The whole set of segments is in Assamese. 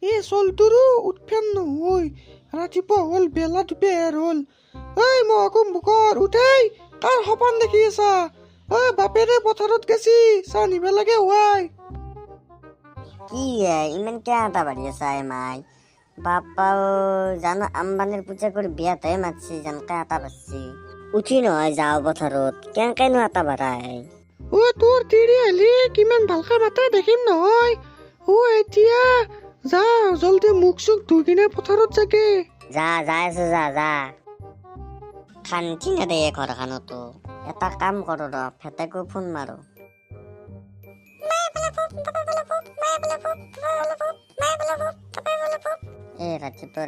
এই চলটোৰো উৎফেন নহয় ৰাতিপুৱা হ'ল বেলাটো বেৰ হ'ল ঐ মহকুম বুকৰ উঠেই কাৰ সপোন দেখি আছা ঐ বাপেৰে পথাৰত গেছি চাহ নিব লাগে হোৱাই কি ইমান কে আটা বাঢ়ি আছা মাই বাপ্পাও জানো আম্বানিৰ পূজা কৰি বিয়াতে মাতছি জানকে আটা বাঢ়ছি উঠি নহয় যাওঁ পথাৰত কেনেকেনো আটা বাঢ়াই ঐ তোৰ তিৰি আহিলি কিমান ভালকে মাতে দেখিম নহয় ঐ এতিয়া যা জলদি মুখ চুখ ধুই কিনে পথাৰত যাগে যাই আছো যা শান্তি নেদেয়ে ঘৰখনতো এটা কাম কৰো ৰ ফেটেকো ফোন মাৰো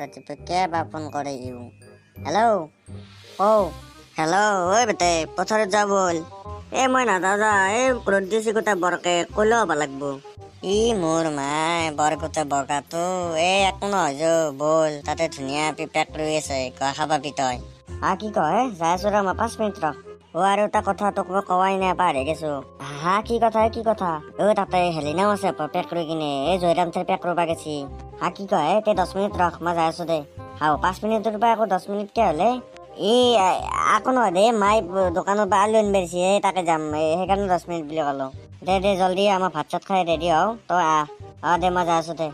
ৰাতিপুৱা কে বা ফোন কৰে ইউ হেল্ল' ঐ বেটে পথাৰত যা বল মই নাযাওঁ যা ৰ'দ দিছি গোটা বৰকে কলেও হ'ব লাগব ই মোৰ মাই বৰকোটা বগাটো একো নহয় বল তাতে ধুনীয়া পিপেক ৰৈ আছে খাবাবি তই কি কয় যাই আছো ৰ মই 5 মিনিট ৰ আৰু এটা কথা তোক মই কোৱাই নাই পাহৰি গেছো কি কথা তাতে হেলিনাও আছে পেক ৰৈ কিনে জয়ৰাম থাৰ পেক ৰবা গেছি কি কয় তে 10 মিনিট ৰখ মই যাই আছো দে 5 মিনিটৰ পৰা আকৌ 10 মিনিট কে হলে আকৌ নহয় দে মাই দোকানৰ পৰা আলু আনিব দিছে তাকে যাম সেইকাৰণে 10 মিনিট বুলি ক'লো দে জলদি আমাৰ ভাত চাত খাই ৰেডি হও তই দে মই যাই আছো দে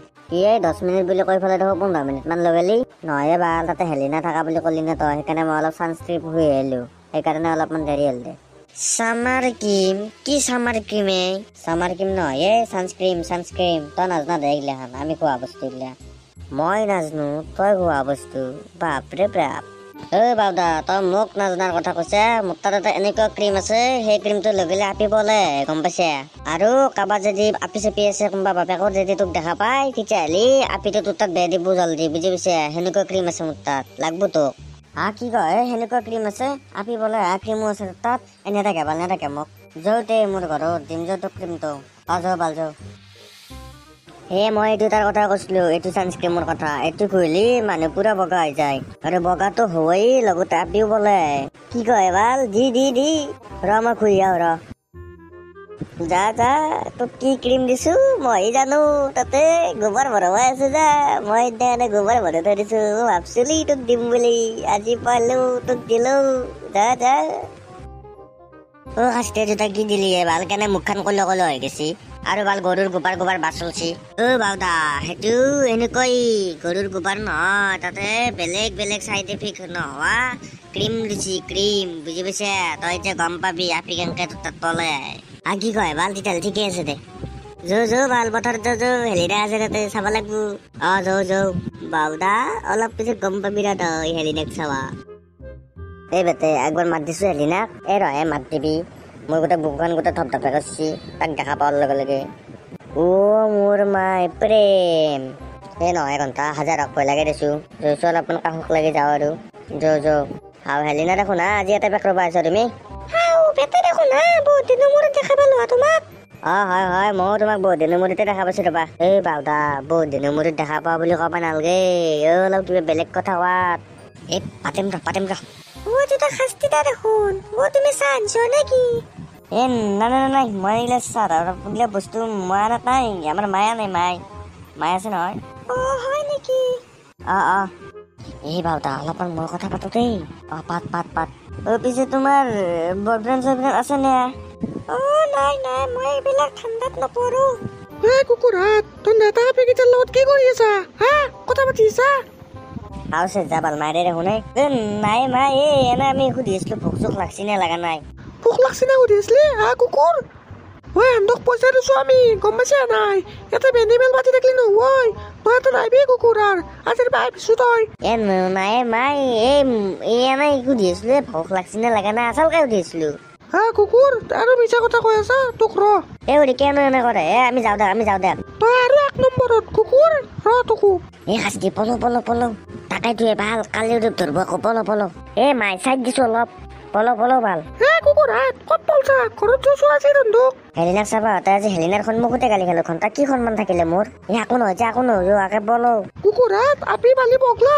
10 মিনিট বুলি কৈ পেলাই দেখো 15 মিনিট মান লগালি নহয় ভাল তাতে হেলিনা থাকা বুলি কলি নে তই সেইকাৰণে মই অলপ ছানস্ক্ৰীম হৈ আহিলো সেইকাৰণে অলপমান দেৰি হ'ল দে সামাৰ ক্ৰীম নহয় ছানস্ক্ৰীম তই নাজনা দে এইগিলাখান আমি খোৱা বস্তু এইগিলা মই নাজনো তই খোৱা বস্তু বাপৰে বাপ বাউদা তই মোক নাজনাৰ কথা কৈছে মোৰ তাত এটা এনেকুৱা ক্ৰীম আছে সেই ক্ৰীমটো লগালে আপি বলে গম পাইছে আৰু কাৰোবাৰ যদি আপি চাপি আছে কোনোবা বাপেকৰ যদি তোক দেখা পায় তেতিয়াহ'লে আপিটো তোৰ তাত বেয়া দিব জলদি বুজি পাইছে সেনেকুৱা ক্ৰীম আছে মোৰ তাত লাগব তোক কি কয় সেনেকুৱা ক্ৰীম আছে আপি বলে ক্ৰীমো আছে তোৰ তাত নেথাকে মোক যাওঁতে মোৰ ঘৰত দিম যাওঁ তোক ক্ৰীমটো ভাল যাওঁ মই এইটো তাৰ কথা কৈছিলো এইটো ছানস্ক্ৰীমৰ কথা এইটো খুলিলে মানুহ পুৰা বগা হৈ যায় আৰু বগাটো হয় লগতে আপিও বলে কি কয় ভাল দি ৰ মই খুলি যাওঁ ৰ যা তোক কি ক্ৰীম দিছো মই জানো তাতে গোবৰ ভৰাই আছে যা মই এনে গোবৰ ভৰাই থৈ দিছো ভাবছিলি তোক দিম বুলি আজি পালো তোক দিলো যা হাস্তে জোতা কি দিলি ভাল কেনে মুখখন কলো হৈ গেছি আৰু ভাল গৰুৰ গোবৰ বাচলছি বাউদা সেইটো এনেকৈ গৰুৰ গোবৰ নহয় তাতে বেলেগ চাইড এফেক্ট নোহোৱা ক্ৰীম দিছি ক্ৰীম বুজি পাইছে তই এতিয়া গম পাবি আপি কেনেকে তাত তলে কি কয় ভাল তেতিয়াহ'লে ঠিকে আছে দে যৌ ভাল পথাৰত যৌ হেলিনা আছে তাতে চাব লাগব যৌ বাউদা অলপ পিছত গম পাবি ৰ তই হেলিনাক চাবা বেটে একবাৰ মাত দিছো হেলিনাক ৰহে মাত দিবি মোৰ গোটেই বুকুখন গোটেই ধপধপে কৰিছি তাক দেখা পোৱাৰ লগে মোৰ মাই প্ৰেম নহয় ঘণ্টা হাজাৰ ভয় লাগে দেছো অলপমান কাষক লাগি যাওঁ আৰু যৌ হেলিনা দেখোন আজি এটা পেক ৰবা আছা তুমি বহুত দিনৰ মূৰত দেখা পালো তোমাক হয় ময়ো তোমাক বহুত দিনৰ মূৰতে দেখা পাইছো ৰবা বাউদা বহুত দিনৰ মূৰত দেখা পোৱা বুলি ক'বা নালগে অলপ কিবা বেলেগ কথা কোৱাত পাতিম ৰ শাস্তি দা দেখোন তুমি চাঞ্চ নেকি নাই মই এইগিলা চাহ বস্তু মই আনাত নাই আমাৰ মায়ে নাই মায়ে আছে নহয় হয় নেকি বাউদা অলপমান মই কথা পাতো দেই পাত পিছে তোমাৰ বয়ফ্ৰেণ্ড আছে নে নাই মই এইবিলাক ঠাণ্ডাত নপৰো কুকুৰ হাত তই নেতা পেকেটাৰ লগত কি কৰি আছা কথা পাতি আছা যাবাল মাৰে শুনে নাই মাই এনে আমি সুধি আছিলো ভোক চোক লাগছি নে লাগা নাই ভোক লাগছি নে সুধি আছিলি কুকুৰ হেন্দক পইচা দিছো আমি গম পাইছা নাই ইয়াতে ভেন্দি মেল মাতি থাকিলি নহয় তই তো নাইবি কুকুৰ আজিৰ বাই পিছো তই নাই মাই এনে সুধি আছিলো ভোক লাগছি নে লাগা নাই আচলকে সুধি আছিলো কুকুৰ আৰু মিছা কথা কৈ আছা তোক কেন এনে কৰে আমি যাওঁ দে তই আৰু 1 নম্বৰত কুকুৰ তোকো শাস্তি পলো তাকাই তুই ভাল কালি ধৰব আকৌ পলো মাই চাইড দিছো অলপ পলো ভাল কুকুৰ ক'ত পলছা ঘৰত যোৱা আছে ৰন্ধক হেলিনাক চাবা তাই আজি হেলিনাৰ সন্মুখতে গালি খেলো ঘণ্টা কি সন্মান থাকিলে মোৰ একো নহয় আকে বলো কুকুৰ আপি বালি বগলা